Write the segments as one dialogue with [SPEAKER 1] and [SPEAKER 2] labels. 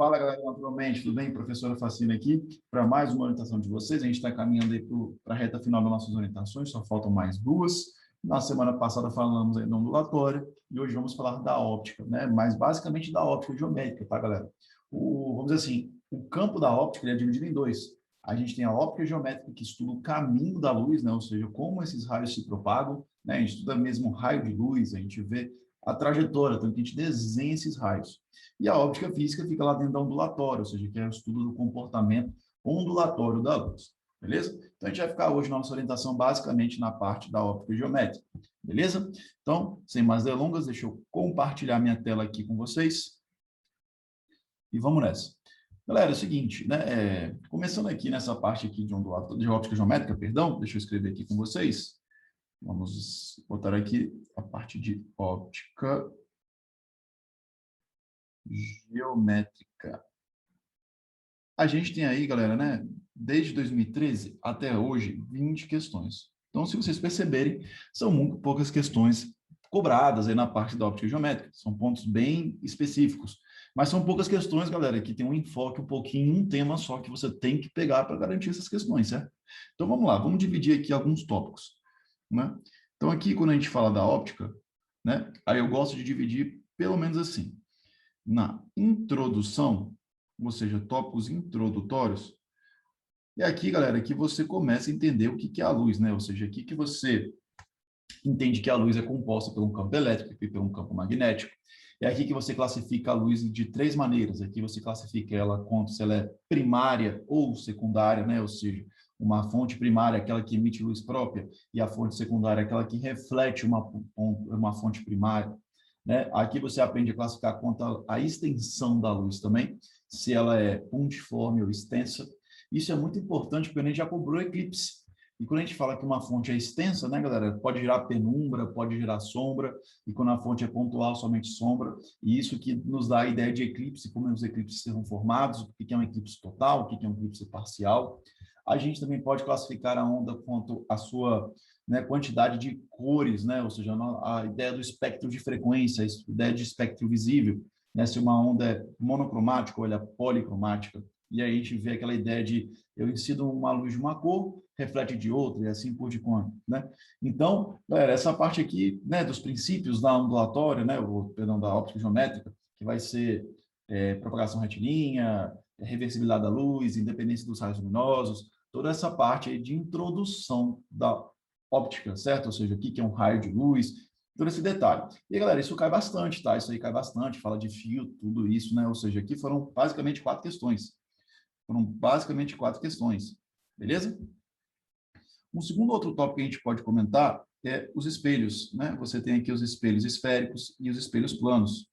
[SPEAKER 1] Fala, galera, naturalmente, tudo bem? Professora Facina aqui, para mais uma orientação de vocês. A gente está caminhando aí para a reta final das nossas orientações, só faltam mais duas. Na semana passada falamos aí da ondulatória e hoje vamos falar da óptica, né? Mas basicamente da óptica geométrica, tá, galera? Vamos dizer assim, o campo da óptica ele é dividido em dois. A gente tem a óptica geométrica, que estuda o caminho da luz, né? Ou seja, como esses raios se propagam, né? A gente estuda mesmo raio de luz, a gente vê a trajetória, então a gente desenha esses raios. E a óptica física fica lá dentro da ondulatória, ou seja, que é o estudo do comportamento ondulatório da luz, beleza? Então, a gente vai ficar hoje na nossa orientação basicamente na parte da óptica geométrica, beleza? Então, sem mais delongas, deixa eu compartilhar minha tela aqui com vocês e vamos nessa. Galera, é o seguinte, né? Começando aqui nessa parte aqui de óptica geométrica, perdão, deixa eu escrever aqui com vocês. Vamos botar aqui a parte de óptica geométrica. A gente tem aí, galera, né, desde 2013 até hoje, 20 questões. Então, se vocês perceberem, são muito poucas questões cobradas aí na parte da óptica geométrica. São pontos bem específicos. Mas são poucas questões, galera, que tem um enfoque um pouquinho em um tema só que você tem que pegar para garantir essas questões, certo? Então, vamos lá, vamos dividir aqui alguns tópicos, né? Então, aqui, quando a gente fala da óptica, né, aí eu gosto de dividir pelo menos assim. Na introdução, ou seja, tópicos introdutórios, e aqui, galera, que você começa a entender o que é a luz, né? Ou seja, aqui que você entende que a luz é composta por um campo elétrico e por um campo magnético. É aqui que você classifica a luz de três maneiras. Aqui você classifica ela quanto se ela é primária ou secundária, né? Ou seja, uma fonte primária, aquela que emite luz própria, e a fonte secundária, aquela que reflete uma fonte primária. Né? Aqui você aprende a classificar quanto à extensão da luz também, se ela é pontiforme ou extensa. Isso é muito importante, porque a gente já cobrou eclipse. E quando a gente fala que uma fonte é extensa, né, galera, pode gerar penumbra, pode gerar sombra, e quando a fonte é pontual, somente sombra. E isso que nos dá a ideia de eclipse, como os eclipses serão formados, o que é um eclipse total, o que é um eclipse parcial. A gente também pode classificar a onda quanto à sua, né, quantidade de cores, né? Ou seja, a ideia do espectro de frequência, a ideia de espectro visível, né? Se uma onda é monocromática ou ela é policromática. E aí a gente vê aquela ideia de eu incido uma luz de uma cor, reflete de outra, e assim por diante, né? Então, galera, essa parte aqui, né, dos princípios da ondulatória, né, perdão, da óptica geométrica, que vai ser propagação retilínea, reversibilidade da luz, independência dos raios luminosos, toda essa parte aí de introdução da óptica, certo? Ou seja, o que é um raio de luz, todo esse detalhe. E, galera, isso cai bastante, tá? Isso aí cai bastante, fala de fio, tudo isso, né? Ou seja, aqui foram basicamente 4 questões. Foram basicamente 4 questões, beleza? Um segundo outro tópico que a gente pode comentar é os espelhos, né? Você tem aqui os espelhos esféricos e os espelhos planos.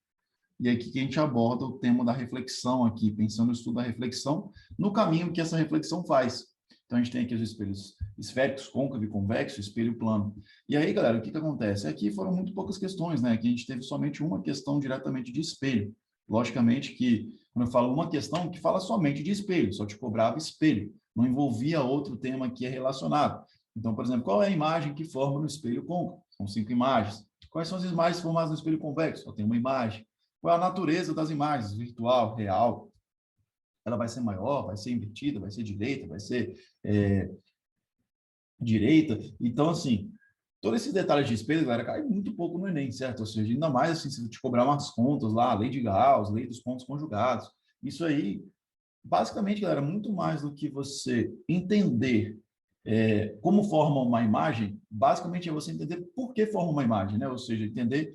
[SPEAKER 1] E é aqui que a gente aborda o tema da reflexão aqui, pensando no estudo da reflexão, no caminho que essa reflexão faz. Então, a gente tem aqui os espelhos esféricos, côncavo e convexo, espelho plano. E aí, galera, o que acontece? Aqui foram muito poucas questões, né? Aqui a gente teve somente uma questão diretamente de espelho. Logicamente que, quando eu falo uma questão, que fala somente de espelho, só te cobrava espelho. Não envolvia outro tema que é relacionado. Então, por exemplo, qual é a imagem que forma no espelho côncavo? São 5 imagens. Quais são as imagens formadas no espelho convexo? Só tem uma imagem. Qual é a natureza das imagens? Virtual, real? Ela vai ser maior, vai ser invertida, vai ser direita, vai ser direita. Então, assim, todos esses detalhes de espelho, galera, cai muito pouco no Enem, certo? Ou seja, ainda mais assim, se te cobrar umas contas lá, lei de Gauss, lei dos pontos conjugados. Isso aí, basicamente, galera, muito mais do que você entender como forma uma imagem, basicamente é você entender por que forma uma imagem, né? Ou seja, entender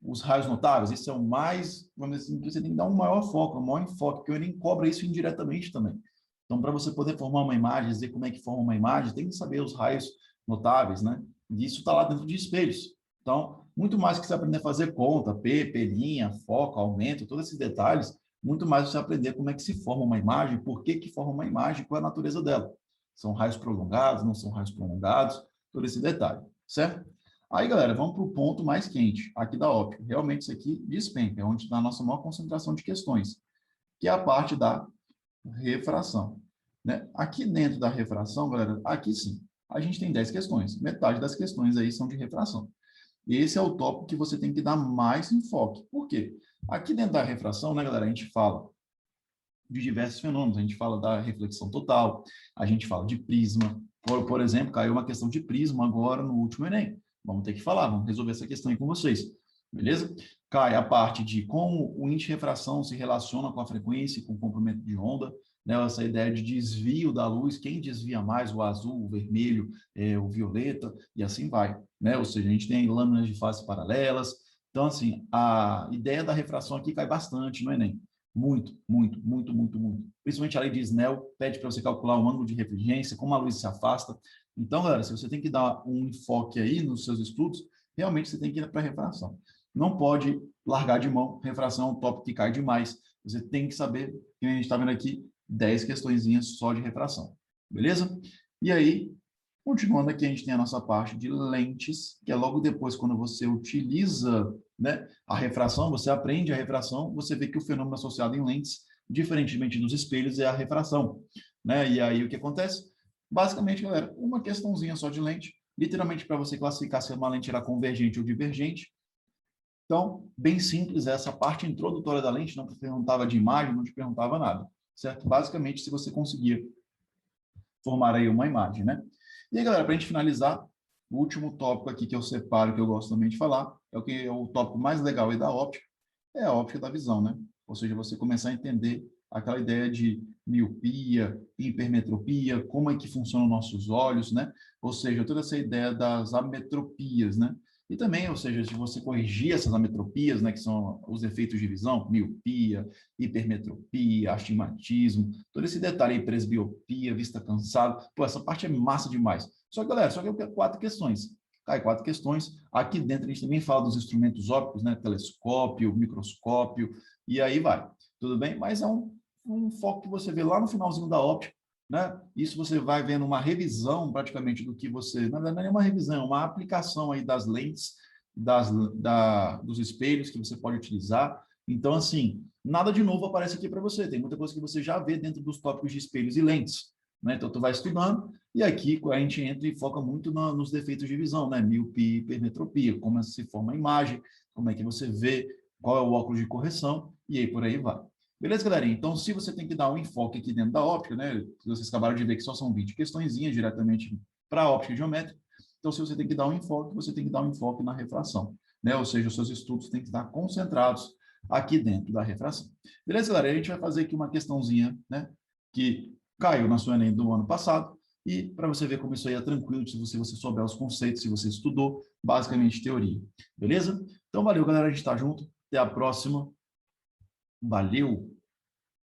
[SPEAKER 1] os raios notáveis, isso é o mais, vamos dizer assim, você tem que dar um maior foco, um maior enfoque, porque o Enem cobra isso indiretamente também. Então, para você poder formar uma imagem, dizer como é que forma uma imagem, tem que saber os raios notáveis, né? E isso está lá dentro de espelhos. Então, muito mais que você aprender a fazer conta, P', foco, aumento, todos esses detalhes, muito mais você aprender como é que se forma uma imagem, por que que forma uma imagem, qual é a natureza dela. São raios prolongados, não são raios prolongados, todo esse detalhe, certo? Aí, galera, vamos para o ponto mais quente, aqui da óptica. Realmente, isso aqui despenca, é onde está a nossa maior concentração de questões, que é a parte da refração. Né? Aqui dentro da refração, galera, aqui sim, a gente tem 10 questões. Metade das questões aí são de refração. E esse é o tópico que você tem que dar mais enfoque. Por quê? Aqui dentro da refração, né, galera, a gente fala de diversos fenômenos. A gente fala da reflexão total, a gente fala de prisma. Por exemplo, caiu uma questão de prisma agora no último Enem. Vamos ter que falar, vamos resolver essa questão aí com vocês. Beleza? Cai a parte de como o índice de refração se relaciona com a frequência e com o comprimento de onda, né? Essa ideia de desvio da luz, quem desvia mais, o azul, o vermelho, o violeta, e assim vai, né? Ou seja, a gente tem lâminas de fases paralelas. Então, assim, a ideia da refração aqui cai bastante no Enem. Muito, muito, muito, muito, muito. Principalmente a lei de Snell pede para você calcular o ângulo de refligência, como a luz se afasta. Então, galera, se você tem que dar um enfoque aí nos seus estudos, realmente você tem que ir para a refração. Não pode largar de mão, refração é um tópico que cai demais. Você tem que saber, que a gente está vendo aqui, 10 questõezinhas só de refração. Beleza? E aí, continuando aqui, a gente tem a nossa parte de lentes, que é logo depois, quando você utiliza, né, a refração, você aprende a refração, você vê que o fenômeno associado em lentes, diferentemente dos espelhos, é a refração. Né? E aí, o que acontece? Basicamente, galera, uma questãozinha só de lente, literalmente para você classificar se uma lente era convergente ou divergente. Então, bem simples, essa parte introdutória da lente não te perguntava de imagem, não te perguntava nada, certo? Basicamente, se você conseguia formar aí uma imagem, né? E aí, galera, para a gente finalizar, o último tópico aqui que eu separo, que eu gosto também de falar, é o que é o tópico mais legal aí da óptica, é a óptica da visão, né? Ou seja, você começar a entender aquela ideia de miopia, hipermetropia, como é que funcionam nossos olhos, né? Ou seja, toda essa ideia das ametropias, né? E também, ou seja, se você corrigir essas ametropias, né, que são os efeitos de visão, miopia, hipermetropia, astigmatismo, todo esse detalhe aí, presbiopia, vista cansada, pô, essa parte é massa demais. Só que, galera, só que eu quero 4 questões. Cai 4 questões. Aqui dentro a gente também fala dos instrumentos ópticos, né, telescópio, microscópio, e aí vai. Tudo bem? Mas é um foco que você vê lá no finalzinho da óptica, né? Isso você vai vendo uma revisão praticamente do que você, na verdade não é uma revisão, é uma aplicação aí das lentes, dos espelhos que você pode utilizar. Então, assim, nada de novo aparece aqui para você, tem muita coisa que você já vê dentro dos tópicos de espelhos e lentes, né? Então, tu vai estudando, e aqui a gente entra e foca muito nos defeitos de visão, né? Miopia, hipermetropia, como se forma a imagem, como é que você vê, qual é o óculos de correção, e aí por aí vai. Beleza, galerinha? Então, se você tem que dar um enfoque aqui dentro da óptica, né? Vocês acabaram de ver que só são 20 questõezinhas diretamente para a óptica geométrica. Então, se você tem que dar um enfoque, você tem que dar um enfoque na refração, né? Ou seja, os seus estudos têm que estar concentrados aqui dentro da refração. Beleza, galera? A gente vai fazer aqui uma questãozinha, né? Que caiu na sua Enem do ano passado. E para você ver como isso aí é tranquilo, se você souber os conceitos, se você estudou, basicamente teoria. Beleza? Então, valeu, galera. A gente está junto. Até a próxima. Valeu!